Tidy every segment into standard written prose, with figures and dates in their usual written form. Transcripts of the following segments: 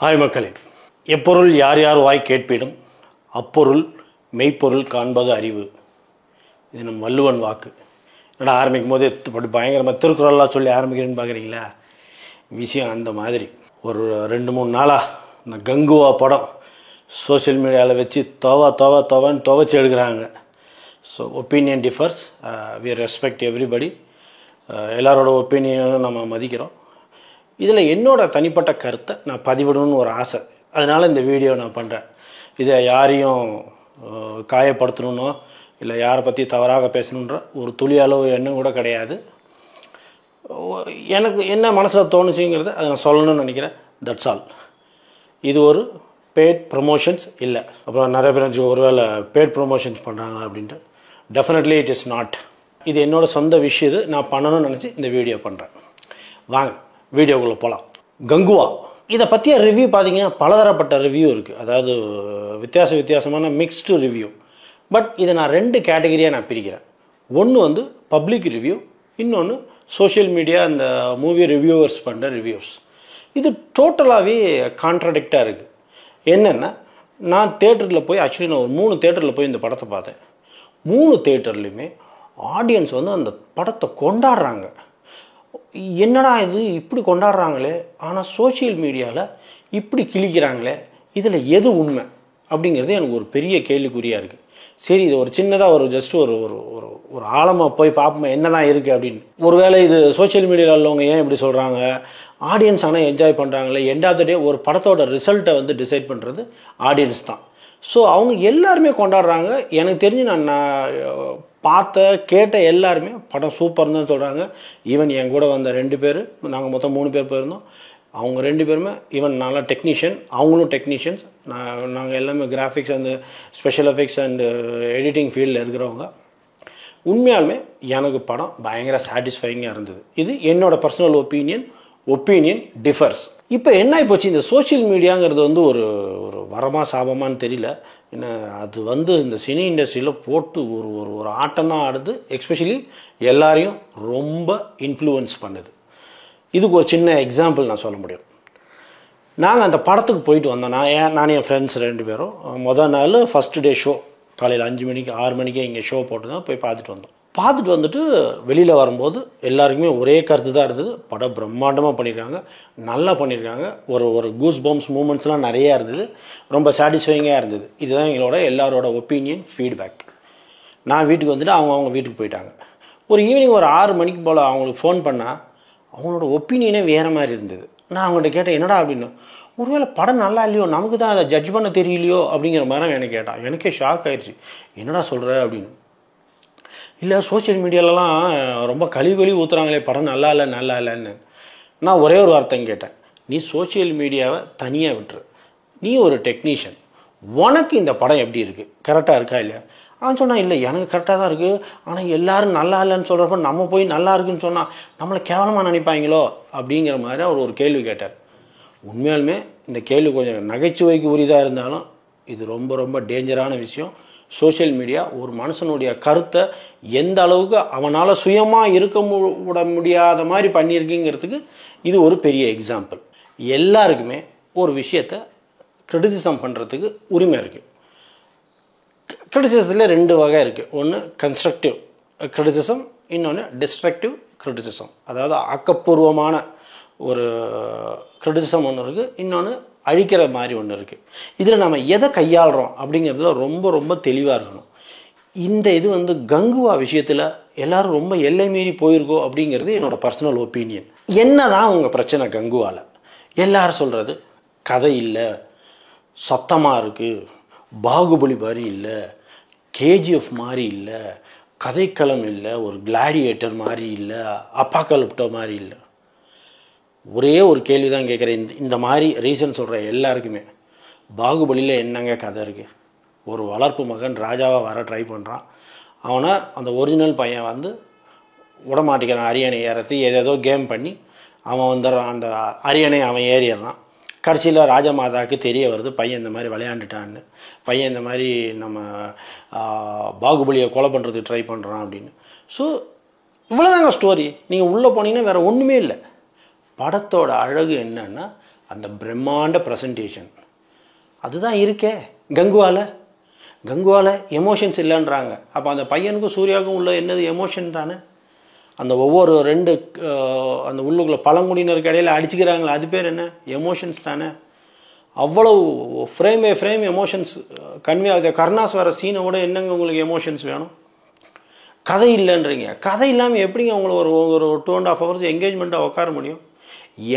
Hi மக்களே, எப்பொருள் யார் யார் வாய் கேட்பிடும் அப்பொருள் மெய்ப்பொருள் காண்பது அறிவு. இது நம் வள்ளுவன் வாக்கு. என்னடா ஆரம்பிக்கும் போது பயங்கரமாக திருக்குறள்லாம் சொல்லி ஆரம்பிக்கிறேன்னு பார்க்குறீங்களா? விஷயம் அந்த மாதிரி. ஒரு 2-3 நாளாக இந்த கங்குவா படம் சோஷியல் மீடியாவில் வச்சு தோவான்னு துவைச்சி எடுக்கிறாங்க. So opinion differs, we respect everybody. எல்லாரோட ஒப்பீனியனும் நம்ம மதிக்கிறோம். இதில் என்னோடய தனிப்பட்ட கருத்தை நான் பதிவிடணும்னு ஒரு ஆசை, அதனால் இந்த வீடியோ நான் பண்ணுறேன். இதை யாரையும் காயப்படுத்தணுன்னோ இல்லை யாரை பற்றி தவறாக பேசணுன்ற ஒரு துளி அளவு எண்ணம் கூட கிடையாது. எனக்கு என்ன மனசில் தோணுச்சுங்கிறத அதை நான் சொல்லணும்னு நினைக்கிறேன். That's all. இது ஒரு பெய்ட் ப்ரமோஷன்ஸ் இல்லை. அப்புறம் நிறைய பேர் ஒருவேளை பெய்ட் ப்ரமோஷன்ஸ் பண்ணுறாங்க அப்படின்ட்டு. Definitely it is not. இது என்னோடய சொந்த விஷயம். நான் பண்ணணும்னு நினச்சி இந்த வீடியோ பண்ணுறேன். வாங்க வீடியோக்குள்ளே போகலாம். கங்குவா இதை பற்றிய ரிவ்யூ பார்த்தீங்கன்னா பலதரப்பட்ட ரிவ்யூ இருக்குது. அதாவது வித்தியாசமான மிக்ஸ்டு ரிவ்யூ. பட் இதை நான் 2 கேட்டகரியாக நான் பிரிக்கிறேன். ஒன்று பப்ளிக் ரிவ்யூ, இன்னொன்று சோஷியல் மீடியா அந்த மூவி ரிவ்யூவர்ஸ் பண்ணுற ரிவ்யூஸ். இது டோட்டலாகவே கான்ட்ரடிக்டாக இருக்குது. என்னென்னா, நான் தேட்டரில் போய் நான் ஒரு 3 தேட்டரில் போய் இந்த படத்தை பார்த்தேன். 3 தேட்டர்லையுமே ஆடியன்ஸ் அந்த படத்தை கொண்டாடுறாங்க. என்னடா இது இப்படி கொண்டாடுறாங்களே, ஆனால் சோஷியல் மீடியாவில் இப்படி கிழிக்கிறாங்களே, இதில் எது உண்மை அப்படிங்கிறது எனக்கு ஒரு பெரிய கேள்விக்குறியாக இருக்குது. சரி, இது ஒரு சின்னதாக ஜஸ்ட் ஒரு ஆழமாக போய் பார்ப்போம் என்ன தான் இருக்குது அப்படின்னு. ஒருவேளை இது சோஷியல் மீடியாவில் உள்ளவங்க ஏன் இப்படி சொல்கிறாங்க, ஆடியன்ஸ் ஆனால் என்ஜாய் பண்ணுறாங்களே, எண்ட் ஆஃப் த டே ஒரு படத்தோட ரிசல்ட்டை டிசைட் பண்ணுறது ஆடியன்ஸ் தான். ஸோ அவங்க எல்லாருமே கொண்டாடுறாங்க. எனக்கு தெரிஞ்சு நான் கேட்ட எல்லாருமே படம் சூப்பர்னு தான் சொல்கிறாங்க. ஈவன் என் கூட வந்த 2 பேர், நாங்கள் மொத்தம் 3 பேர் போயிருந்தோம். அவங்க 2 பேருமே ஈவன் நல்லா டெக்னீஷியன், அவங்களும் டெக்னீஷியன்ஸ். நாங்கள் எல்லாமே graphics and special effects and editing ஃபீல்டில் இருக்கிறவங்க. உண்மையாலுமே எனக்கு படம் பயங்கர சாட்டிஸ்ஃபைங்காக இருந்தது. இது என்னோடய பர்சனல் ஒப்பீனியன் டிஃபர்ஸ். இப்போ என்ன ஆகிப்போச்சு, இந்த சோஷியல் மீடியாங்கிறது ஒரு வரமா சாபமானு தெரியல. ஏன்னா அது இந்த சினி இண்டஸ்ட்ரியில் போட்டு ஒரு ஆட்டம் தான் ஆடுது. எஸ்பெஷலி எல்லாரையும் ரொம்ப இன்ஃப்ளூயன்ஸ் பண்ணுது. இதுக்கு ஒரு சின்ன எக்ஸாம்பிள் நான் சொல்ல முடியும். நாங்கள் அந்த படத்துக்கு போயிட்டு வந்தோம். நான் என் ஃப்ரெண்ட்ஸ் 2 பேரும் மொதல் நாள் ஃபஸ்ட்டு டே ஷோ காலையில் 5 மணிக்கு 6 மணிக்கே இங்கே ஷோ போட்டு தான் போய் பார்த்துட்டு வந்தோம். பார்த்துட்டு வந்துட்டு வெளியில் வரும்போது எல்லாருக்குமே ஒரே கருத்து தான் இருந்தது. படம் பிரம்மாண்டமாக பண்ணியிருக்காங்க, நல்லா பண்ணியிருக்காங்க. ஒரு கூஸ் பம்ப்ஸ் மூமெண்ட்ஸ்லாம் நிறையா இருந்தது. ரொம்ப சாட்டிஸ்ஃபைங்காக இருந்தது. இதுதான் எல்லாரோட ஒப்பீனியன் ஃபீட்பேக். நான் வீட்டுக்கு வந்துட்டு அவங்க வீட்டுக்கு போயிட்டாங்க. ஒரு ஈவினிங் ஒரு 6 மணிக்கு போல் அவங்களுக்கு ஃபோன் பண்ணால் அவங்களோட ஒப்பீனியனே வேறு மாதிரி இருந்தது. நான் அவங்கள்ட்ட கேட்டேன், என்னடா அப்படின்னு. ஒருவேளை படம் நல்லா இல்லையோ, நமக்கு தான் அதை ஜட்ஜ் பண்ண தெரியலையோ அப்படிங்கிற மாதிரி எனக்கு கேட்டான். எனக்கே ஷாக் ஆயிடுச்சு. என்னடா சொல்கிற அப்படின்னு. இல்லை, சோஷியல் மீடியாலலாம் ரொம்ப கழுவி ஊற்றுறாங்களே, படம் நல்லா இல்லைன்னு. நான் ஒரே ஒரு வார்த்தை கேட்டேன், நீ சோஷியல் மீடியாவை தனியாக விட்டுரு. நீ ஒரு டெக்னீஷியன், உனக்கு இந்த படம் எப்படி இருக்குது, கரெக்டாக இருக்கா இல்லையா? அவன் சொன்னான், இல்லை எனக்கு கரெக்டாக தான் இருக்குது. ஆனால் எல்லோரும் நல்லா இல்லைன்னு சொல்கிறப்ப நம்ம போய் நல்லா இருக்குன்னு சொன்னால் நம்மளை கேவலமாக நினைப்பாங்களோ அப்படிங்கிற மாதிரி அவர் ஒரு கேள்வி கேட்டார். உண்மையாலுமே இந்த கேள்வி கொஞ்சம் நகைச்சுவைக்கு உரியதாக இருந்தாலும் இது ரொம்ப ரொம்ப டேஞ்சரான விஷயம். சோஷியல் மீடியா ஒரு மனுஷனுடைய கருத்தை எந்த அளவுக்கு அவனால் சுயமாக இருக்க விட முடியாத மாதிரி பண்ணியிருக்குங்கிறதுக்கு இது ஒரு பெரிய எக்ஸாம்பிள். எல்லாருக்குமே ஒரு விஷயத்தை கிரிட்டிசிசம் பண்ணுறதுக்கு உரிமை இருக்குது. கிரிட்டிசிசத்தில் 2 வகை இருக்குது. ஒன்று கன்ஸ்ட்ரக்டிவ் கிரிட்டிசிசம், இன்னொன்று டிஸ்ட்ரக்டிவ் கிரிட்டிசிசம். அதாவது ஆக்கப்பூர்வமான ஒரு கிரிட்டிசிசம் ஒன்று இருக்குது, இன்னொன்று அழிக்கிற மாதிரி ஒன்று இருக்குது. இதில் நம்ம எதை கையாளுறோம் அப்படிங்கிறதுல ரொம்ப ரொம்ப தெளிவாக இருக்கணும். இந்த இது கங்குவா விஷயத்தில் எல்லோரும் ரொம்ப எல்லை மீறி போயிருக்கோம் அப்படிங்கிறது என்னோடய பர்சனல் ஒப்பீனியன். என்ன தான் உங்கள் பிரச்சனை கங்குவாவில்? எல்லாரும் சொல்கிறது கதை இல்லை, சத்தமாக இருக்குது, பாகுபலி மாதிரி இல்லை, கேஜிஎஃப் மாதிரி இல்லை, கதைக்களம் இல்லை, ஒரு கிளாடியேட்டர் மாதிரி இல்லை, அப்பாக்கலிப்டோ மாதிரி இல்லை. ஒரே ஒரு கேள்வி தான் கேட்குறேன். இந்த மாதிரி ரீசன் சொல்கிற எல்லாருக்குமே, பாகுபலியில் என்னங்க கதை இருக்குது? ஒரு வளர்ப்பு மகன் ராஜாவாக வர ட்ரை பண்ணுறான். அவனை அந்த ஒரிஜினல் பையன் விடமாட்டிக்கிறான். அரியணை ஏறத்து ஏதேதோ கேம் பண்ணி அவன் வந்துடுறான். அந்த அரியணை அவன் ஏறிடுறான். கடைசியில் ராஜமாதாவுக்கு தெரிய வருது பையன் இந்த மாதிரி விளையாண்டுட்டான்னு. பையன் இந்த மாதிரி நம்ம பாகுபலியை கொலை பண்ணுறதுக்கு ட்ரை பண்ணுறான் அப்படின்னு. ஸோ இவ்வளோதாங்க ஸ்டோரி. நீங்கள் உள்ளே போனீங்கன்னா வேறு ஒன்றுமே இல்லை. படத்தோட அழகு என்னன்னா, அந்த பிரம்மாண்ட ப்ரெசன்டேஷன் அதுதான் இருக்கே. கங்குவால எமோஷன்ஸ் இல்லைன்றாங்க. அப்போ அந்த பையனுக்கும் சூர்யாவுக்கும் உள்ள என்னது எமோஷன் தானே. அந்த ஒவ்வொரு ரெண்டு அந்த உள்ளுக்குள்ளே பழங்குடியினருக்கு இடையில் அடிச்சுக்கிறாங்களே அது பேர் என்ன, எமோஷன்ஸ் தானே. அவ்வளோ frame by frame emotions convey ஆகுது. கருணாஸ் வர சீனை விட என்னங்க உங்களுக்கு எமோஷன்ஸ் வேணும்? கதை இல்லைன்றீங்க. கதை இல்லாமல் எப்படிங்க உங்களை ஒரு 2.5 hours என்கேஜ்மெண்ட்டாக உட்கார முடியும்?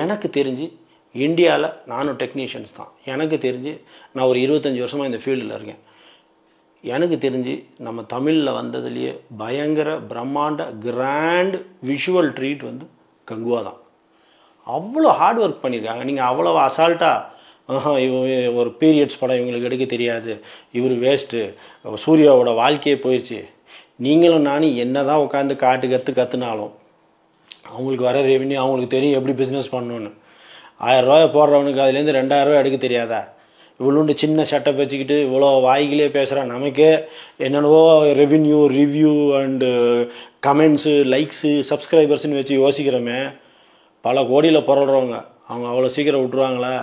எனக்கு தெரிஞ்சு இந்தியாவில் நானும் டெக்னீஷியன்ஸ் தான். எனக்கு தெரிஞ்சு நான் ஒரு 25 வருஷமாக இந்த ஃபீல்டில் இருக்கேன். எனக்கு தெரிஞ்சு நம்ம தமிழில் வந்ததுலேயே பயங்கர பிரம்மாண்ட கிராண்ட் விஷுவல் ட்ரீட் வந்து கங்குவா தான். அவ்வளோ ஹார்ட் ஒர்க் பண்ணியிருக்காங்க. நீங்கள் அவ்வளோ அசால்ட்டாக ஒரு பீரியட்ஸ் படம் இவங்களுக்கு எடுக்க தெரியாது, இவர் வேஸ்ட்டு, சூர்யாவோட வாழ்க்கையே போயிடுச்சு, நீங்களும் நானும் என்ன தான் உட்காந்து கற்றுனாலும் அவங்களுக்கு வர ரெவென்யூ அவங்களுக்கு தெரியும் எப்படி பிஸ்னஸ் பண்ணணுன்னு. 1000 ரூபாய் போடுறவனுக்கு அதுலேருந்து 2000 ரூபாய் எடுக்க தெரியாதா? இவ்வளோண்டு சின்ன செட்டப் வச்சுக்கிட்டு இவ்வளோ வாய்களே பேசுகிறான். நமக்கே என்னென்னவோ revenue review and comments likes சப்ஸ்கிரைபர்ஸ்ன்னு வச்சு யோசிக்கிறோமே. பல கோடியில் புரள்றவங்க அவங்க அவ்வளோ சீக்கிரம் விட்டுருவாங்களா?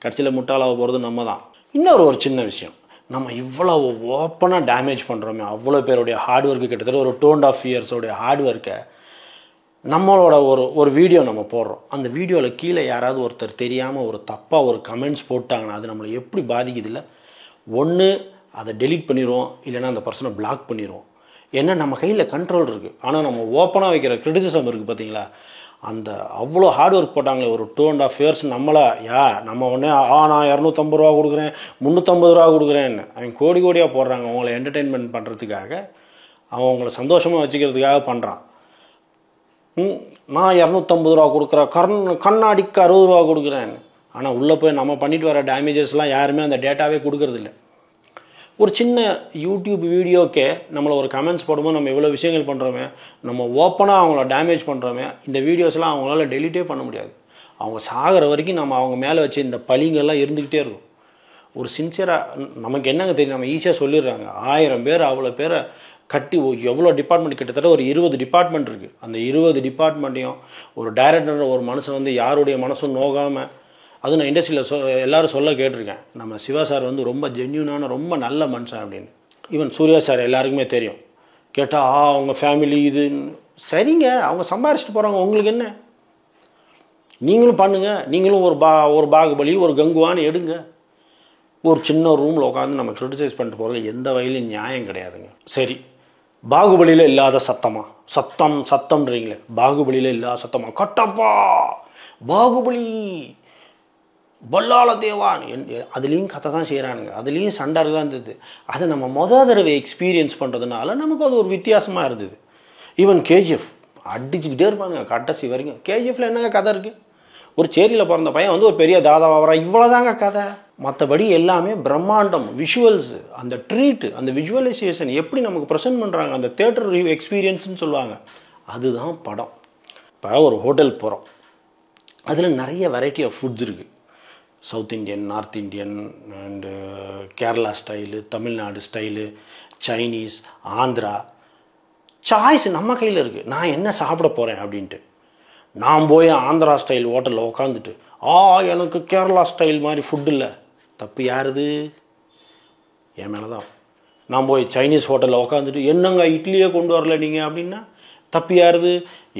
கடைசியில் முட்டாளாக போகிறது நம்ம தான். இன்னொரு சின்ன விஷயம், நம்ம இவ்வளோ ஓப்பனாக டேமேஜ் பண்ணுறோமே அவ்வளோ பேருடைய ஹார்ட் ஒர்க்கு, கிட்டத்தட்ட ஒரு 2.5 years ஹார்ட் ஒர்க்கை நம்மளோட ஒரு வீடியோ நம்ம போடுறோம். அந்த வீடியோவில் கீழே யாராவது ஒருத்தர் தெரியாமல் ஒரு தப்பாக ஒரு கமெண்ட்ஸ் போட்டாங்கன்னா அது நம்மளை எப்படி பாதிக்குது இல்லை? ஒன்று அதை டெலீட் பண்ணிடுவோம், இல்லைன்னா அந்த பர்சனை பிளாக் பண்ணிடுவோம். ஏன்னா நம்ம கையில் கண்ட்ரோல் இருக்குது. ஆனால் நம்ம ஓப்பனாக வைக்கிற கிரிட்டிசிசம் இருக்குது பார்த்தீங்களா, அந்த அவ்வளோ ஹார்ட் ஒர்க் போட்டாங்களே ஒரு 2.5 years நம்மளை நம்ம உடனே நான் 250 ரூபா கொடுக்குறேன் 350 ரூபா கொடுக்குறேன்னு அவங்க கோடியாக போடுறாங்க. அவங்கள என்டர்டெயின்மெண்ட் பண்ணுறதுக்காக, அவங்கள சந்தோஷமாக வச்சுக்கிறதுக்காக பண்ணுறான். நான் 250 ரூபா கொடுக்குறேன், கண்ணாடிக்கு 60 ரூபா கொடுக்குறேன்னு. ஆனால் உள்ளே போய் நம்ம பண்ணிட்டு வர டேமேஜஸ்லாம் யாருமே அந்த டேட்டாவே கொடுக்கறதில்ல. ஒரு சின்ன யூடியூப் வீடியோக்கே நம்மளை ஒரு கமெண்ட்ஸ் போடும்போது நம்ம இவ்வளோ விஷயங்கள் பண்ணுறோமே, நம்ம ஓப்பனாக அவங்கள டேமேஜ் பண்ணுறோமே, இந்த வீடியோஸ்லாம் அவங்களால டெலிட்டே பண்ண முடியாது. அவங்க சாகிற வரைக்கும் நம்ம அவங்க மேலே வச்சு இந்த பழிங்கெல்லாம் இருந்துக்கிட்டே இருக்கும். ஒரு சின்சியராக நமக்கு என்னங்க தெரியும், நம்ம ஈஸியாக சொல்லிடுறாங்க. 1000 பேர் அவ்வளோ பேரை கட்டி எவ்வளோ டிபார்ட்மெண்ட், கிட்டத்தட்ட ஒரு 20 டிபார்ட்மெண்ட் இருக்குது. அந்த 20 டிபார்ட்மெண்ட்டையும் ஒரு டைரக்டர் ஒரு மனுஷன் வந்து யாருடைய மனசும் நோகாமல், அதுவும் நான் இண்டஸ்ட்ரியில் எல்லோரும் சொல்ல கேட்டிருக்கேன், நம்ம சிவா சார் வந்து ரொம்ப ஜென்யூனான ரொம்ப நல்ல மனுஷன் அப்படின்னு. ஈவன் சூர்யா சார் எல்லாருக்குமே தெரியும். கேட்டால் அவங்க ஃபேமிலி இதுன்னு. சரிங்க, அவங்க சம்பாரிச்சிட்டு போகிறாங்க, உங்களுக்கு என்ன? நீங்களும் பண்ணுங்கள். நீங்களும் ஒரு பாகுபலி ஒரு கங்குவான்னு எடுங்க. ஒரு சின்ன ரூமில் உட்காந்து நம்ம கிரிட்டிசைஸ் பண்ணிட்டு போகிறது எந்த வகையிலும் நியாயம் கிடையாதுங்க. சரி, பாகுபலியில் இல்லாத சத்தம்ன்றீங்களே, பாகுபலியில் இல்லாத சத்தமா? கட்டப்பா பாகுபலி பல்லாள தேவான் அதுலேயும் கதை தான் செய்கிறானுங்க, அதுலேயும் சண்டை தான் இருந்தது. அதை நம்ம தடவை எக்ஸ்பீரியன்ஸ் பண்ணுறதுனால நமக்கு அது ஒரு வித்தியாசமாக இருந்தது. ஈவன் கேஜிஎஃப் அடிச்சுக்கிட்டே இருப்பானுங்க கடைசி வரைக்கும். கேஜிஎஃப்ல என்னங்க கதை இருக்குது? ஒரு சேரியில் பிறந்த பையன் வந்து ஒரு பெரிய தாதாவாகிறா, இவ்வளோதாங்க கதை. மற்றபடி எல்லாமே பிரம்மாண்டம், விஷுவல்ஸு, அந்த ட்ரீட்டு, அந்த விஷுவலைசேஷன் எப்படி நமக்கு ப்ரெசென்ட் பண்ணுறாங்க, அந்த தேட்டர் எக்ஸ்பீரியன்ஸ்னு சொல்லுவாங்க, அதுதான் படம். இப்போ ஒரு ஹோட்டல் போகிறோம், அதில் நிறைய வெரைட்டி ஆஃப் ஃபுட்ஸ் இருக்குது. South Indian, north Indian and Kerala style, Tamil Nadu style, Chinese, Andhra. Choice நம்ம கையில் இருக்குது. நான் என்ன சாப்பிட போகிறேன் அப்படின்ட்டு. நான் போய் ஆந்திரா ஸ்டைல் ஹோட்டலில் உக்காந்துட்டு எனக்கு கேரளா ஸ்டைல் மாதிரி ஃபுட் இல்லை, தப்பு யாருது? என் மேலே தான். நான் போய் சைனீஸ் ஹோட்டலில் உக்காந்துட்டு என்னங்க இட்லியே கொண்டு வரல நீங்கள் அப்படின்னா தப்பு யாருது?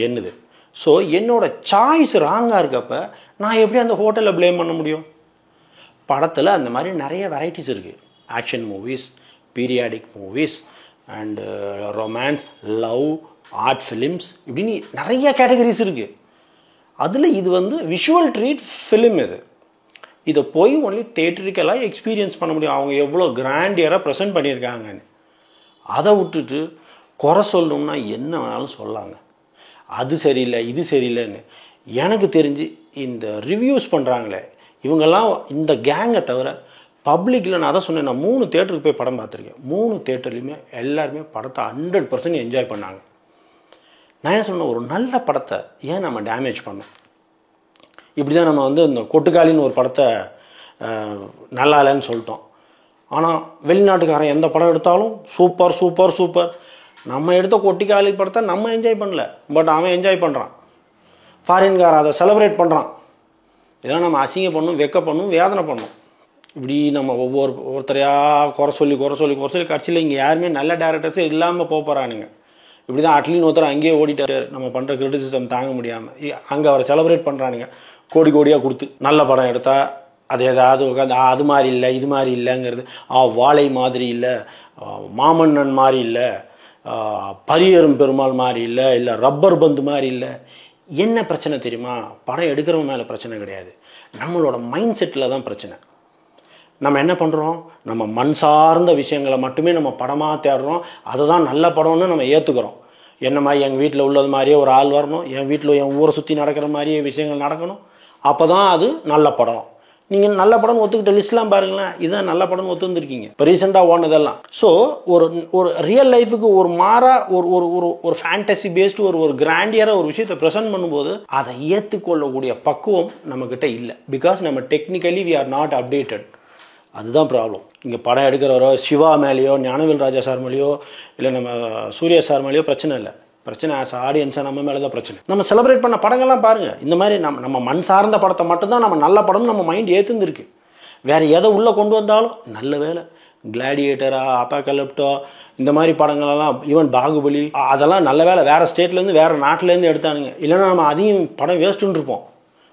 என்னது? ஸோ என்னோடய சாய்ஸ் ராங்காக இருக்கப்போ நான் எப்படி அந்த ஹோட்டலில் ப்ளேம் பண்ண முடியும்? படத்தில் அந்த மாதிரி நிறைய வெரைட்டிஸ் இருக்குது. Action movies, periodic movies and romance, love, art films, இப்படின்னு நிறைய கேட்டகரிஸ் இருக்குது. அதில் இது வந்து விஷுவல் ட்ரீட் ஃபிலிம். இதை போய் ஒன்லி தேட்டரிக்கலாக எக்ஸ்பீரியன்ஸ் பண்ண முடியும். அவங்க எவ்வளோ கிராண்டியராக ப்ரெசென்ட் பண்ணியிருக்காங்கன்னு. அதை விட்டுட்டு குறை சொல்லணும்னா என்ன வேணாலும் சொல்லாங்க, அது சரியில்லை இது சரியில்லைன்னு. எனக்கு தெரிஞ்சு இந்த ரிவ்யூஸ் பண்ணுறாங்களே இவங்கெல்லாம் இந்த கேங்கை தவிர பப்ளிக்கில், நான் தான் சொன்னேன், நான் 3 தேட்டருக்கு போய் படம் பார்த்துருக்கேன். 3 தேட்டர்லையுமே எல்லாருமே படத்தை 100% என்ஜாய் பண்ணாங்க. நான் என்ன சொன்னேன், ஒரு நல்ல படத்தை ஏன் நம்ம டேமேஜ் பண்ணோம்? இப்படி தான் நம்ம வந்து இந்த கொட்டுக்காலின்னு ஒரு படத்தை நல்லா இல்லைன்னு சொல்லிட்டோம். ஆனால் வெளிநாட்டுக்காரன் எந்த படம் எடுத்தாலும் சூப்பர் சூப்பர் சூப்பர். நம்ம எடுத்த கொட்டிக்காலி படத்தை நம்ம என்ஜாய் பண்ணல, பட் அவன் என்ஜாய் பண்ணுறான். ஃபாரின்காரன் அதை செலிப்ரேட் பண்ணுறான். இதெல்லாம் நம்ம அசிங்க பண்ணணும், வெக்க பண்ணணும், வேதனை பண்ணணும். இப்படி நம்ம ஒவ்வொருத்தரையாக குறை சொல்லி கடைசியில் இங்கே யாருமே நல்ல டேரக்டர்ஸே இல்லாமல் போகிறானுங்க. இப்படி தான் அட்லீன் ஒருத்தர் அங்கேயே ஓடிட்டார், நம்ம பண்ணுற கிரிட்டிசிசம் தாங்க முடியாமல். அங்கே அவரை செலிப்ரேட் பண்ணுறானுங்க கோடியாக கொடுத்து. நல்ல படம் எடுத்தால் அது ஏதாவது உட்காந்து அது மாதிரி இல்லை இது மாதிரி இல்லைங்கிறது, வாழை மாதிரி இல்லை, மாமன்னன் மாதிரி இல்லை, பரியரும் பெருமாள் மாதிரி இல்லை ரப்பர் பந்து மாதிரி இல்லை. என்ன பிரச்சனை தெரியுமா? படம் எடுக்கிறவங்க மேலே பிரச்சனை கிடையாது, நம்மளோட மைண்ட் செட்டில் தான் பிரச்சனை. நம்ம என்ன பண்ணுறோம், நம்ம மண் சார்ந்த விஷயங்களை மட்டுமே நம்ம படமாக தேடுறோம். அதை தான் நல்ல படம்னு நம்ம ஏற்றுக்கிறோம். என்ன மாதிரி எங்கள் வீட்டில் உள்ளது மாதிரியே ஒரு ஆள் வரணும், என் வீட்டில் என் ஊரை சுற்றி நடக்கிற மாதிரியே விஷயங்கள் நடக்கணும், அப்போ தான் அது நல்ல படம். நீங்கள் நல்ல படம்னு ஒத்துக்கிட்ட லிஸ்ட்லாம் பாருங்களேன், இதுதான் நல்ல படம்னு ஒத்துந்துருக்கீங்க இப்போ ரீசெண்டாக ஓனதெல்லாம். ஸோ ஒரு ரியல் லைஃபுக்கு ஒரு ஒரு ஃபேண்டசி பேஸ்டு ஒரு கிராண்டியராக ஒரு விஷயத்தை ப்ரெசென்ட் பண்ணும்போது அதை ஏற்றுக்கொள்ளக்கூடிய பக்குவம் நம்மக்கிட்ட இல்லை. பிகாஸ் நம்ம technically we are not updated. அதுதான் ப்ராப்ளம். இங்கே படம் எடுக்கிறவரோ சிவா மேலேயோ ஞானவேல் ராஜா சார் மேலேயோ இல்லை நம்ம சூர்யா சார் மேலேயோ பிரச்சனை இல்லை. பிரச்சனை ஆஸ் ஆடியன்ஸாக நம்ம மேலே தான் பிரச்சனை. நம்ம செலிப்ரேட் பண்ண படங்கள்லாம் பாருங்கள், இந்த மாதிரி நம்ம மண் சார்ந்த படத்தை மட்டும்தான் நம்ம நல்ல படம் நம்ம மைண்ட் ஏற்றுந்துருக்கு. வேறு எதை உள்ளே கொண்டு வந்தாலும் நல்ல வேலை. கிளாடியேட்டரா, அப்பாகலிப்டோ, இந்த மாதிரி படங்களெல்லாம், ஈவன் பாகுபலி, அதெல்லாம் நல்ல வேலை வேறு ஸ்டேட்லேருந்து வேறு நாட்டிலேருந்து எடுத்தானுங்க. இல்லைன்னா நம்ம அதையும் படம் வேஸ்ட்டுன்னு இருப்போம்.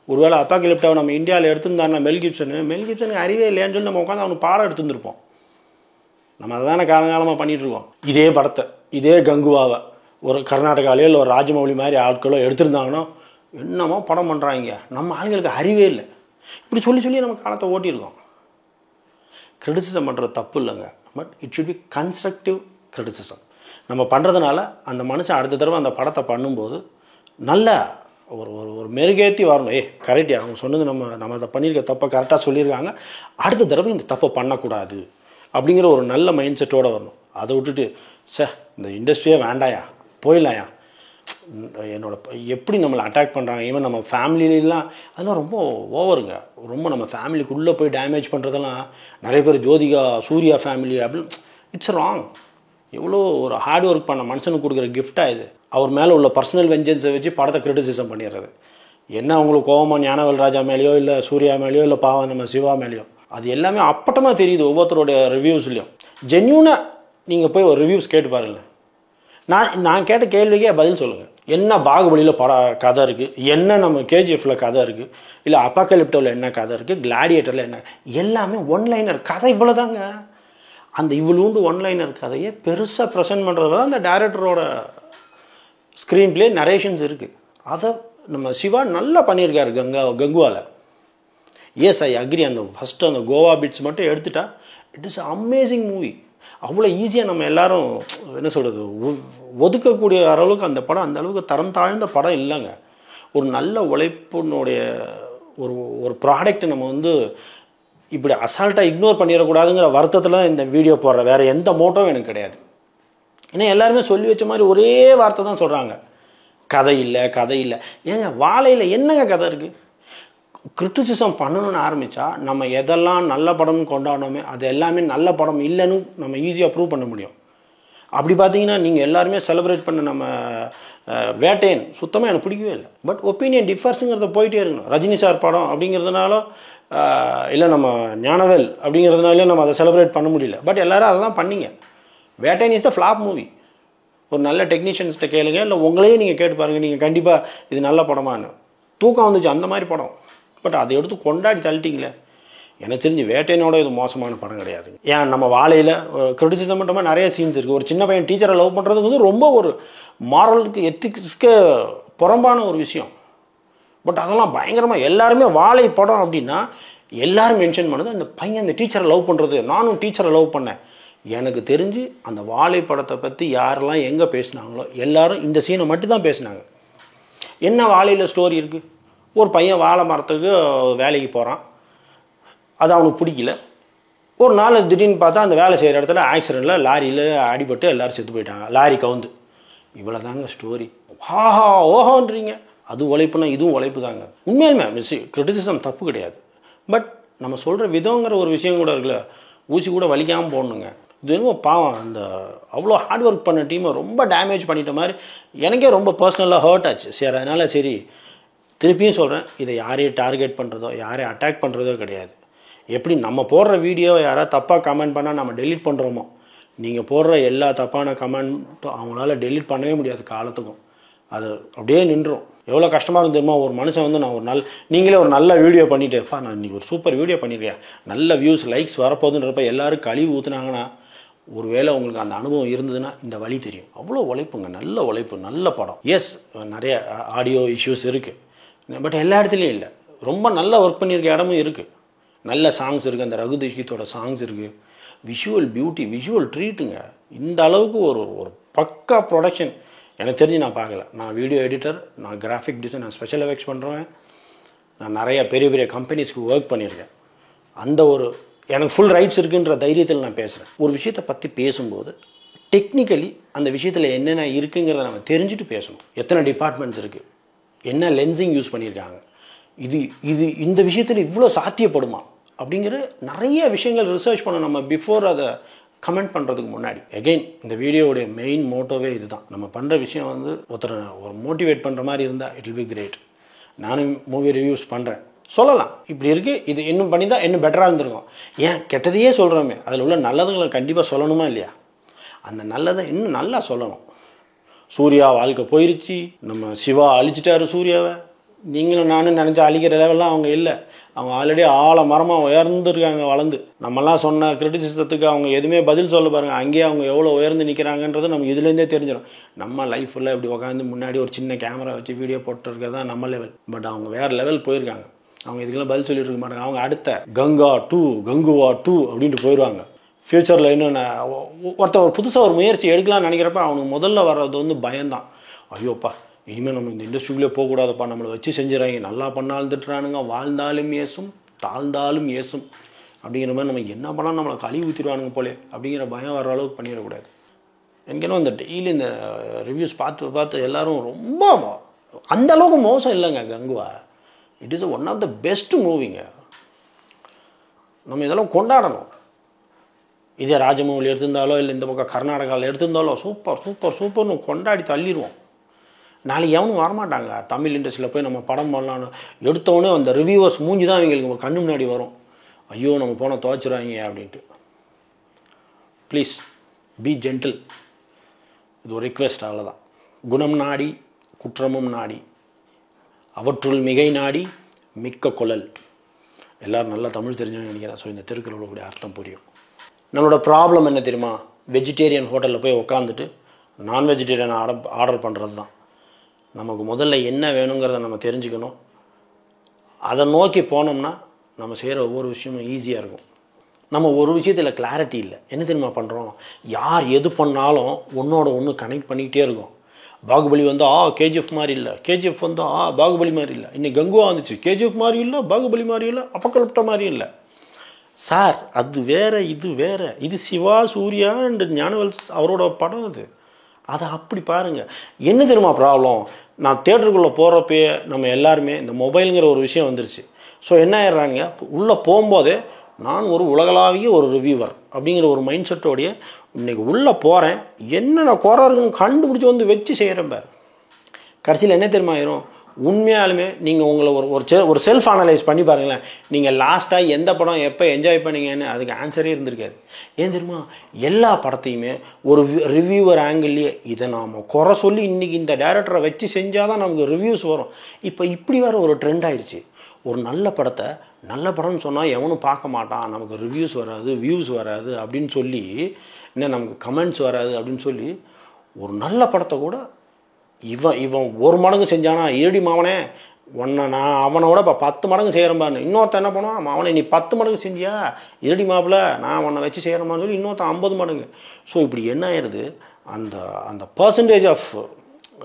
ஒருவேளை அப்பாகலிப்டாவை நம்ம இந்தியாவில் எடுத்துருந்தாருன்னா மெல் கிப்சனுக்கு அறிவே இல்லையான்னு சொல்லி நம்ம உட்காந்து அவனுக்கு பாடம் எடுத்துருந்துருப்போம். நம்ம அதுதானே காலங்காலமாக பண்ணிகிட்ருக்கோம். இதே படத்தை இதே கங்குவாவை ஒரு கர்நாடகாலையோ இல்லை ஒரு ராஜமௌலி மாதிரி ஆட்களோ எடுத்திருந்தாங்கன்னா என்னமோ படம் பண்ணுறாங்க, நம்ம ஆளுங்களுக்கு அறிவே இல்லை. இப்படி சொல்லி நம்ம காலத்தை ஓட்டியிருக்கோம். கிரிட்டிசிசம் பண்ணுறது தப்பு இல்லைங்க, but it should be constructive criticism. நம்ம பண்ணுறதுனால அந்த மனுஷன் அடுத்த தடவை அந்த படத்தை பண்ணும்போது நல்ல ஒரு மெருகேற்றி வரணும். கரெக்டா அவங்க சொன்னது நம்ம அதை பண்ணியிருக்க தப்பை கரெக்டாக சொல்லியிருக்காங்க, அடுத்த தடவை இந்த தப்பை பண்ணக்கூடாது அப்படிங்கிற ஒரு நல்ல மைண்ட் செட்டோடு வரணும். அதை விட்டுட்டு இந்த இண்டஸ்ட்ரியே வேண்டாயா, போயிடலாயா, என்னோட எப்படி நம்மளை அட்டாக் பண்ணுறாங்க, ஈவன் நம்ம ஃபேமிலிலாம் அதெல்லாம் ரொம்ப ஓவருங்க. ரொம்ப நம்ம ஃபேமிலிக்குள்ளே போய் டேமேஜ் பண்ணுறதெல்லாம் நிறைய பேர் ஜோதிகா சூர்யா ஃபேமிலி அப்படின்னு, இட்ஸ் ராங். எவ்வளோ ஒரு ஹார்ட் ஒர்க் பண்ண மனுஷனுக்கு கொடுக்குற கிஃப்டாக இது. அவர் மேலே உள்ள பர்சனல் வெஞ்சன்ஸை வச்சு படத்தை கிரிட்டிசிசம் பண்ணிடுறது. என்ன அவங்களுக்கு கோவமாக ஞானவேல் ராஜா மேலேயோ இல்லை சூர்யா மேலேயோ இல்லை பாவம் நம்ம சிவா மேலேயோ, அது எல்லாமே அப்பட்டமாக தெரியுது ஒவ்வொருத்தரோட ரிவ்யூஸ்லையும். ஜென்யூனாக நீங்கள் போய் ஒரு ரிவ்யூஸ் கேட்டு பாருங்களேன். நான் கேட்ட கேள்விக்கே பதில் சொல்லுங்கள். என்ன பாகுபலியில் கதை இருக்குது, என்ன நம்ம கேஜிஎஃப்பில் கதை இருக்குது, இல்லை அப்பாகலிப்டோவில் என்ன கதை இருக்குது, கிளாடியேட்டரில் என்ன, எல்லாமே ஒன்லைனர் கதை. இவ்வளோதாங்க. அந்த இவ்வளோண்டு ஒன்லைனர் கதையை பெருசாக ப்ரெசென்ட் பண்ணுறதுல தான் அந்த டைரக்டரோட ஸ்க்ரீன் பிளே நரேஷன்ஸ் இருக்குது. அதை நம்ம சிவா நல்லா பண்ணியிருக்காரு கங்குவாவில். Yes, I agree. அந்த ஃபஸ்ட்டு அந்த கோவா பீட்ஸ் மட்டும் எடுத்துட்டா இட் இஸ் அமேசிங் மூவி. அவ்வளோ ஈஸியாக நம்ம எல்லோரும் என்ன சொல்கிறது ஒதுக்கக்கூடிய அளவுக்கு அந்த படம் அந்த அளவுக்கு தரம் தாழ்ந்த படம் இல்லைங்க. ஒரு நல்ல உழைப்பினுடைய ஒரு ப்ராடக்ட்டை நம்ம இப்படி அசால்ட்டாக இக்னோர் பண்ணிடக்கூடாதுங்கிற வருத்தத்தில் இந்த வீடியோ போடுற, வேறு எந்த மோட்டோவும் எனக்கு கிடையாது. ஏன்னா எல்லாருமே சொல்லி வச்ச மாதிரி ஒரே வார்த்தை தான் சொல்கிறாங்க, கதை இல்லை. ஏங்க வாழையில் என்னங்க கதை இருக்குது? கிரிட்டிசிசம் பண்ணணும்னு ஆரம்பித்தா நம்ம எதெல்லாம் நல்ல படம்னு கொண்டாடணுமே அது எல்லாமே நல்ல படம் இல்லைன்னு நம்ம ஈஸியாக ப்ரூவ் பண்ண முடியும். அப்படி பார்த்தீங்கன்னா நீங்கள் எல்லாருமே செலிப்ரேட் பண்ண நம்ம வேட்டையன் சுத்தமாக எனக்கு பிடிக்கவே இல்லை. பட் ஒப்பீனியன் டிஃபர்ஸுங்கிறத போயிட்டே இருக்கணும். ரஜினி சார் படம் அப்படிங்கிறதுனால இல்லை நம்ம ஞானவேல் அப்படிங்கிறதுனால நம்ம அதை செலிப்ரேட் பண்ண முடியல. பட் எல்லோரும் அதை தான் பண்ணிங்க. Vettaiyan is the flop movie. ஒரு நல்ல டெக்னீஷியன்ஸ்கிட்ட கேளுங்க, இல்லை உங்களையே நீங்கள் கேட்டு பாருங்கள், நீங்கள் கண்டிப்பாக இது நல்ல படமானு. தூக்கம் வந்துச்சு அந்த மாதிரி படம். பட் அதை எடுத்து கொண்டாடி தள்ளிட்டிங்களே. எனக்கு தெரிஞ்சு வேட்டையனோட இது மோசமான படம் கிடையாது. ஏன் நம்ம வாழையில் கிரிட்டிசிசம் பண்ணுற மாதிரி நிறைய சீன்ஸ் இருக்குது. ஒரு சின்ன பையன் டீச்சரை லவ் பண்ணுறதுக்கு ரொம்ப ஒரு மாரலுக்கு எத்திக்ஸ்க்கு புறம்பான ஒரு விஷயம். பட் அதெல்லாம் பயங்கரமாக எல்லாருமே வாழை படம் அப்படின்னா எல்லோரும் மென்ஷன் பண்ணது அந்த பையன் அந்த டீச்சரை லவ் பண்ணுறது. நானும் டீச்சரை லவ் பண்ணேன். எனக்கு தெரிஞ்சு அந்த வாழை படத்தை பற்றி யாரெல்லாம் எங்கே பேசினாங்களோ எல்லாரும் இந்த சீனை மட்டும்தான் பேசினாங்க. என்ன வாழையில் ஸ்டோரி இருக்குது? ஒரு பையன் வாழை மரத்துக்கு வேலைக்கு போகிறான், அது அவனுக்கு பிடிக்கல. ஒரு நாள் திடீர்னு பார்த்தா அந்த வேலை செய்கிற இடத்துல ஆக்சிடெண்ட்டில் லாரியில் அடிபட்டு எல்லோரும் செத்து போயிட்டாங்க, லாரி கவுந்து. இவ்வளோ தாங்க ஸ்டோரி. ஓஹோன்றீங்க. அது உழைப்புனா இதுவும் உழைப்பு தாங்க. உண்மையாலுமே கிரிட்டிசிசம் தப்பு கிடையாது. பட் நம்ம சொல்கிற விதங்கிற ஒரு விஷயம் கூட இருக்குல்ல, ஊசி கூட வலிக்காமல் போடணுங்க. இது என்னமோ பாவம் அந்த அவ்வளோ ஹார்ட் ஒர்க் பண்ண டீமை ரொம்ப டேமேஜ் பண்ணிட்ட மாதிரி எனக்கே ரொம்ப பர்சனலாக ஹர்ட் ஆச்சு. சரி, அதனால் சரி திருப்பியும் சொல்கிறேன், இதை யாரையும் டார்கெட் பண்ணுறதோ யாரையும் அட்டாக் பண்ணுறதோ கிடையாது. எப்படி நம்ம போடுற வீடியோவை யாராவது தப்பாக கமெண்ட் பண்ணால் நம்ம டெலீட் பண்ணுறோமோ, நீங்கள் போடுற எல்லா தப்பான கமெண்ட்டும் அவங்களால டெலீட் பண்ணவே முடியாது காலத்துக்கும். அது அப்படியே நின்றும். எவ்வளோ கஷ்டமாக இருக்கும் தெரியுமா? ஒரு மனுஷன் வந்து நான் நீங்களே ஒரு நல்ல வீடியோ பண்ணிவிட்டு, நான் இன்றைக்கி ஒரு சூப்பர் வீடியோ பண்ணியிருக்கேன், நல்ல வியூஸ் லைக்ஸ் வரப்போகுதுன்றப்ப எல்லோரும் கழிவு ஊற்றுனாங்கன்னா, ஒரு வேளை உங்களுக்கு அந்த அனுபவம் இருந்ததுன்னா இந்த வழி தெரியும். அவ்வளோ உழைப்புங்க, நல்ல உழைப்பு, நல்ல படம். எஸ், நிறைய ஆடியோ இஷ்யூஸ் இருக்குது, பட் எல்லா இடத்துலையும் இல்லை. ரொம்ப நல்லா ஒர்க் பண்ணியிருக்க இடமும் இருக்குது. நல்ல சாங்ஸ் இருக்குது, அந்த ரகு தீக்ஷித்தோட சாங்ஸ் இருக்குது. விஷுவல் பியூட்டி, விஷுவல் ட்ரீட்டுங்க. இந்த அளவுக்கு ஒரு பக்கா ப்ரொடக்ஷன் எனக்கு தெரிஞ்சு நான் பார்க்கல. நான் வீடியோ எடிட்டர், நான் கிராஃபிக் டிசைன், நான் ஸ்பெஷல் எஃபெக்ட்ஸ் பண்ணுறேன். நான் நிறைய பெரிய பெரிய கம்பெனிஸ்க்கு ஒர்க் பண்ணியிருக்கேன். அந்த எனக்கு ஃபுல் ரைட்ஸ் இருக்குன்ற தைரியத்தில் நான் பேசுகிறேன். ஒரு விஷயத்தை பற்றி பேசும்போது டெக்னிக்கலி அந்த விஷயத்தில் என்னென்ன இருக்குங்கிறத நம்ம தெரிஞ்சுட்டு பேசணும். எத்தனை டிபார்ட்மெண்ட்ஸ் இருக்குது, என்ன லென்சிங் யூஸ் பண்ணியிருக்காங்க, இந்த விஷயத்தில் இவ்வளோ சாத்தியப்படுமா அப்படிங்கிற நிறைய விஷயங்கள் ரிசர்ச் பண்ண நம்ம பிஃபோர் அதை கமெண்ட் பண்ணுறதுக்கு முன்னாடி. எகெயின் இந்த வீடியோவுடைய மெயின் மோட்டோவே இதுதான். நம்ம பண்ணுற விஷயம் வந்து ஒரு மோட்டிவேட் பண்ணுற மாதிரி இருந்தால் இட் வில் பி கிரேட். நானும் மூவி ரிவ்யூஸ் பண்ணுறேன், சொல்லலாம் இப்படி இருக்குது, இது இன்னும் பண்ணி தான் இன்னும் பெட்டராக இருந்திருக்கும். ஏன் கெட்டதையே சொல்கிறோமே, அதில் உள்ள நல்லதுங்களை கண்டிப்பாக சொல்லணுமா இல்லையா? அந்த நல்லதை இன்னும் நல்லா சொல்லணும். சூர்யா வாழ்க்கை போயிருச்சு, நம்ம சிவா அழிச்சிட்டாரு சூர்யாவை. நீங்களும் நானும் நினச்ச அழிக்கிற லெவல்லாம் அவங்க இல்லை. அவங்க ஆல்ரெடி மரமாக உயர்ந்துருக்காங்க, வளர்ந்து. நம்மலாம் சொன்ன கிரிட்டிசிசத்துக்கு அவங்க எதுவுமே பதில் சொல்ல பாருங்கள். அங்கேயே அவங்க எவ்வளோ உயர்ந்து நிற்கிறாங்கன்றது நமக்கு இதுலேருந்தே தெரிஞ்சிடும். நம்ம லைஃப்பில் இப்படி உட்காந்து முன்னாடி ஒரு சின்ன கேமரா வச்சு வீடியோ போட்டுருக்கிறது தான் நம்ம லெவல். பட் அவங்க வேறு லெவல் போயிருக்காங்க. அவங்க இதுக்கெல்லாம் பதில் சொல்லிட்டு இருக்க மாட்டாங்க. அவங்க அடுத்த கங்குவா 2 அப்படின்ட்டு போயிடுவாங்க. ஃப்யூச்சரில் இன்னும் ஒருத்தர் புதுசாக ஒரு முயற்சி எடுக்கலாம்னு நினைக்கிறப்ப அவனுக்கு முதல்ல வர்றது வந்து பயம்தான். ஐயோப்பா, இனிமேல் நம்ம இந்த இண்டஸ்ட்ரிக்குள்ளே போகக்கூடாதுப்பா, நம்மளை வச்சு செஞ்சுறாங்க, நல்லா பண்ணாலும் திட்டுறானுங்க, வாழ்ந்தாலும் ஏசும் தாழ்ந்தாலும் ஏசும் அப்படிங்கிற மாதிரி நம்ம என்ன பண்ணாலும் நம்மளை கழுவி ஊற்றிடுவானுங்க போலே அப்படிங்கிற பயம் வர்ற அளவுக்கு பண்ணிடக்கூடாது. எனக்கேன்னா இந்த டெய்லி இந்த ரிவ்யூஸ் பார்த்து எல்லோரும் ரொம்ப அந்த அளவுக்கு மோசம் இல்லைங்க Kanguva. It is one of the best மூவிங்க. நம்ம இதெல்லாம் கொண்டாடணும். இதே ராஜமௌலி எடுத்திருந்தாலோ இல்லை இந்த பக்கம் கர்நாடகாவில் எடுத்திருந்தாலோ சூப்பர்னு கொண்டாடி தள்ளிடுவோம். நாளைக்கு எவனும் வரமாட்டாங்க. தமிழ் இண்டஸ்ட்ரியில் போய் நம்ம படம் பண்ணலான்னு எடுத்தவொடனே அந்த ரிவ்யூவர்ஸ் மூஞ்சி தான் இவங்களுக்கு கண்ணு முன்னாடி வரும். ஐயோ நம்ம போனால் துவைச்சிடுவாங்க அப்படின்ட்டு. Please be gentle. இது ஒரு ரிக்வெஸ்ட், அவ்வளோதான். குணம் நாடி குற்றமும் நாடி அவற்றுள் மிகை நாடி மிக்க கொள்ளல். எல்லோரும் நல்லா தமிழ் தெரிஞ்சுன்னு நினைக்கிறேன். ஸோ இந்த திருக்குறளுடைய அர்த்தம் புரியும். நம்மளோட ப்ராப்ளம் என்ன தெரியுமா? வெஜிடேரியன் ஹோட்டலில் போய் உட்காந்துட்டு நான் வெஜிடேரியன் ஆர்டர் பண்ணுறது தான். நமக்கு முதல்ல என்ன வேணுங்கிறத நம்ம தெரிஞ்சுக்கணும். அதை நோக்கி போனோம்னா நம்ம செய்கிற ஒவ்வொரு விஷயமும் ஈஸியாக இருக்கும். நம்ம ஒரு விஷயத்தில் கிளாரிட்டி இல்லை. என்ன தெரியுமா பண்ணுறோம்? யார் எது பண்ணாலும் ஒன்றோட ஒன்று கனெக்ட் பண்ணிக்கிட்டே இருக்கும். பாகுபலி வந்து கேஜிஎஃப் மாதிரி இல்லை, கேஜிஎஃப் வந்து பாகுபலி மாதிரி இல்லை, இன்னைக்கு கங்குவா வந்துச்சு, கேஜிஎஃப் மாதிரி இல்லை, பாகுபலி மாதிரி இல்லை, அப்பக்கல்ப்ட மாதிரி இல்லை. சார் அது வேறு, இது வேறு. இது சிவா சூர்யா அண்ட் ஞானவேல் அவரோட படம். அதை அப்படி பாருங்கள். என்ன தெரியுமா ப்ராப்ளம்? நான் தேட்டருக்குள்ளே போகிறப்பே நம்ம எல்லாருமே இந்த மொபைலுங்கிற ஒரு விஷயம் வந்துருச்சு. ஸோ என்ன ஆயிடுறாங்க, உள்ளே போகும்போதே நான் ஒரு உலகளாவிய ஒரு ரிவ்யூவர் அப்படிங்கிற ஒரு மைண்ட் செட்டோடைய இன்றைக்கி உள்ளே போகிறேன், என்னென்ன குறை இருக்குன்னு கண்டுபிடிச்சி வந்து வச்சு செய்கிறேன் பார். கடைசியில் என்ன தெரியுமா ஆயிரும்? உண்மையாலுமே நீங்கள் உங்களை ஒரு செல்ஃப் அனலைஸ் பண்ணி பாருங்களேன். நீங்கள் லாஸ்ட்டாக எந்த படம் எப்போ என்ஜாய் பண்ணீங்கன்னு அதுக்கு ஆன்சரே இருந்திருக்காது. ஏன் தெரியுமா? எல்லா படத்தையுமே ஒரு ரிவ்யூவர் ஆங்கிள்லேயே இதை நாம் குறை சொல்லி இன்றைக்கி இந்த டைரக்டரை வச்சு செஞ்சால் தான் நமக்கு ரிவ்யூஸ் வரும். இப்போ இப்படி வேறு ஒரு ட்ரெண்ட் ஆயிடுச்சு. ஒரு நல்ல படத்தை நல்ல படம்னு சொன்னால் எவனும் பார்க்க மாட்டான், நமக்கு ரிவ்யூஸ் வராது, வியூஸ் வராது அப்படின்னு சொல்லி, இன்னும் நமக்கு கமெண்ட்ஸ் வராது அப்படின்னு சொல்லி ஒரு நல்ல படத்தை கூட இவன் 1 மடங்கு செஞ்சானா, ஏடி மாவனே நான் அவனோட இப்போ 10 மடங்கு செய்கிறேன்பான்னு. இன்னொருத்த என்ன பண்ணுவான், அவனை நீ 10 மடங்கு செஞ்சியா, ஏடி மாப்பிள்ள நான் உன்னை வச்சு செய்கிறேம்பான்னு சொல்லி இன்னொருத்த 50 மடங்கு. ஸோ இப்படி என்ன ஆயிடுது, அந்த பர்சன்டேஜ் ஆஃப்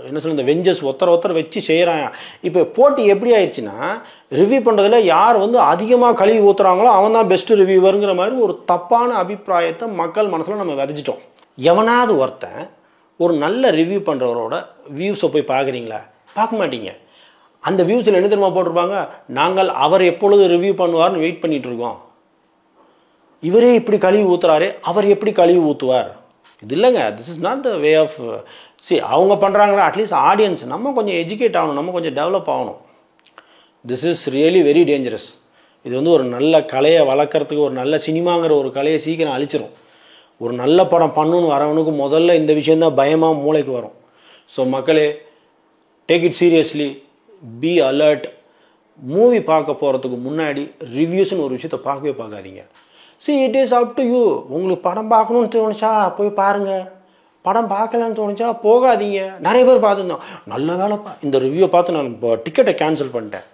என்ன சொல்ல, இந்த வெஞ்சஸ் ஒருத்தர் வச்சு செய்கிறான். இப்போ போட்டி எப்படி ஆயிடுச்சுன்னா, ரிவ்யூ பண்ணுறதுல யார் வந்து அதிகமாக கழுவி ஊற்றுறாங்களோ அவன் தான் பெஸ்ட்டு ரிவ்யூவருங்கிற மாதிரி ஒரு தப்பான அபிப்பிராயத்தை மக்கள் மனசில் நம்ம விதைச்சிட்டோம். எவனாவது ஒருத்தன் ஒரு நல்ல ரிவ்யூ பண்ணுறவரோட வியூஸை போய் பார்க்குறீங்களா? பார்க்க மாட்டீங்க. அந்த வியூஸில் என்ன தெரியுமா போட்டிருப்பாங்க, நாங்கள் அவர் எப்பொழுது ரிவ்யூ பண்ணுவார்னு வெயிட் பண்ணிகிட்டு இருக்கோம். இவரே இப்படி கழுவி ஊற்றுறாரு, அவர் எப்படி கழுவி ஊற்றுவார்? இது இல்லைங்க. This is not the way of அவங்க பண்ணுறாங்களா. அட்லீஸ்ட் ஆடியன்ஸ் நம்ம கொஞ்சம் எஜுகேட் ஆகணும், நம்ம கொஞ்சம் டெவலப் ஆகணும். This is really very dangerous. இது வந்து ஒரு நல்ல கலையை வளர்க்குறதுக்கு, ஒரு நல்ல சினிமாங்கிற ஒரு கலையை சீக்கிரம் அழிச்சிரும். ஒரு நல்ல படம் பண்ணணுன்னு வரவனுக்கு முதல்ல இந்த விஷயந்தான் பயமாக மூளைக்கு வரும். ஸோ மக்களே, take it seriously, be alert. Movie பார்க்க போகிறதுக்கு முன்னாடி ரிவ்யூஸ்னு ஒரு விஷயத்தை பார்க்கவே பார்க்காதீங்க. It is up to you. உங்களுக்கு படம் பார்க்கணுன்னு தோணுச்சா போய் பாருங்கள், படம் பார்க்கலன்னு தோணுச்சா போகாதீங்க. நிறைய பேர் பார்த்துருந்தோம், நல்ல வேலைப்பா இந்த ரிவ்யூவை பார்த்து நான் இப்போ டிக்கெட்டை கேன்சல் பண்ணிட்டேன்.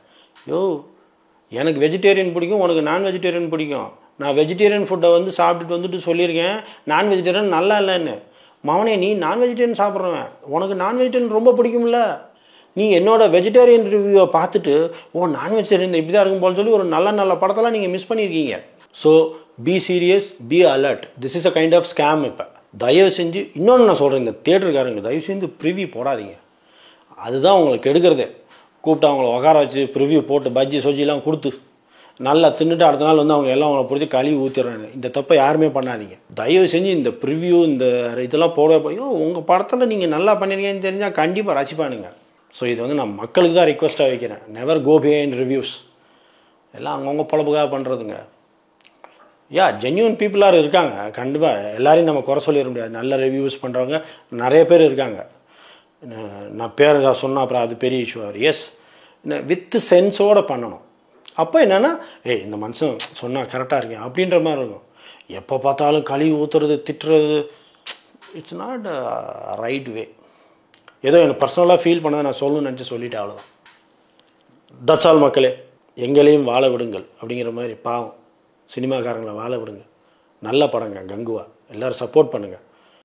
எனக்கு வெஜிடேரியன் பிடிக்கும், உனக்கு நான் வெஜிடேரியன் பிடிக்கும். நான் வெஜிடேரியன் ஃபுட்டை வந்து சாப்பிட்டுட்டு வந்துட்டு சொல்லியிருக்கேன் நான் வெஜிடேரியன் நல்லா இல்லைன்னு. மவனே, நீ நான் வெஜிடேரியன் சாப்பிட்றவன், உனக்கு நான் வெஜிடேரியன் ரொம்ப பிடிக்கும்ல. நீ என்னோடய வெஜிடேரியன் ரிவ்யூவை பார்த்துட்டு நான் வெஜிடேரியன் இப்படி தான் இருக்கும் போல் சொல்லி ஒரு நல்ல நல்ல படத்தெல்லாம் நீங்கள் மிஸ் பண்ணியிருக்கீங்க. So be serious, be alert. This is a kind of scam. இப்போ தயவு செஞ்சு இன்னொன்று நான் சொல்கிறேன், இந்த தியேட்டருக்காரங்க தயவு செஞ்சு ப்ரிவ்யூ போடாதீங்க. அதுதான் உங்களுக்கு எடுக்கிறதே. கூப்பிட்டு அவங்கள உட்கார வச்சு ப்ரிவ்யூ போட்டு பஜ்ஜி சொஜிலாம் கொடுத்து நல்லா தின்னுட்டு அடுத்த நாள் வந்து அவங்க எல்லாம் அவங்கள பிடிச்சி கழுவி ஊற்றிடுறாங்க. இந்த தப்பை யாருமே பண்ணாதீங்க தயவு செஞ்சு. இந்த ப்ரிவ்யூ இந்த இதெல்லாம் போட உங்கள் படத்தில் நீங்கள் நல்லா பண்ணிருக்கீங்கன்னு தெரிஞ்சால் கண்டிப்பாக ரசிப்பானுங்க. ஸோ இது வந்து நான் மக்களுக்கு தான் ரிக்வெஸ்ட்டாக வைக்கிறேன். Never go behind reviews. எல்லாம் அவங்கவுங்க பொழப்புக்காக பண்ணுறதுங்க. ஜென்யூன் பீப்புளாக இருக்காங்க கண்டிப்பாக, எல்லாரையும் நம்ம குறை சொல்லிட முடியாது. நல்ல ரிவ்யூஸ் பண்ணுறவங்க நிறைய பேர் இருக்காங்க. நான் பேர் சொன்னால் அப்புறம் அது பெரிய இஷ்யூ ஆகும். எஸ், வித் சென்ஸோடு பண்ணணும். அப்போ என்னென்னா இந்த மனுஷன் சொன்னால் கரெக்டாக இருக்கேன் அப்படின்ற மாதிரி இருக்கும். எப்போ பார்த்தாலும் கழுவி ஊற்றுறது திட்டுறது, இட்ஸ் நாட் ரைட் வே. ஏதோ எனக்கு பர்சனலாக ஃபீல் பண்ணதை நான் சொல்லணும்னு நினச்சி சொல்லிவிட்டு அவ்வளோதான். தட்ஸ் ஆல் மக்களே. எங்களையும் வாழ விடுங்கள் அப்படிங்கிற மாதிரி பாவம் சினிமாக்காரங்களை வாழ விடுங்க. நல்ல படங்க கங்குவா, எல்லோரும் சப்போர்ட் பண்ணுங்கள்.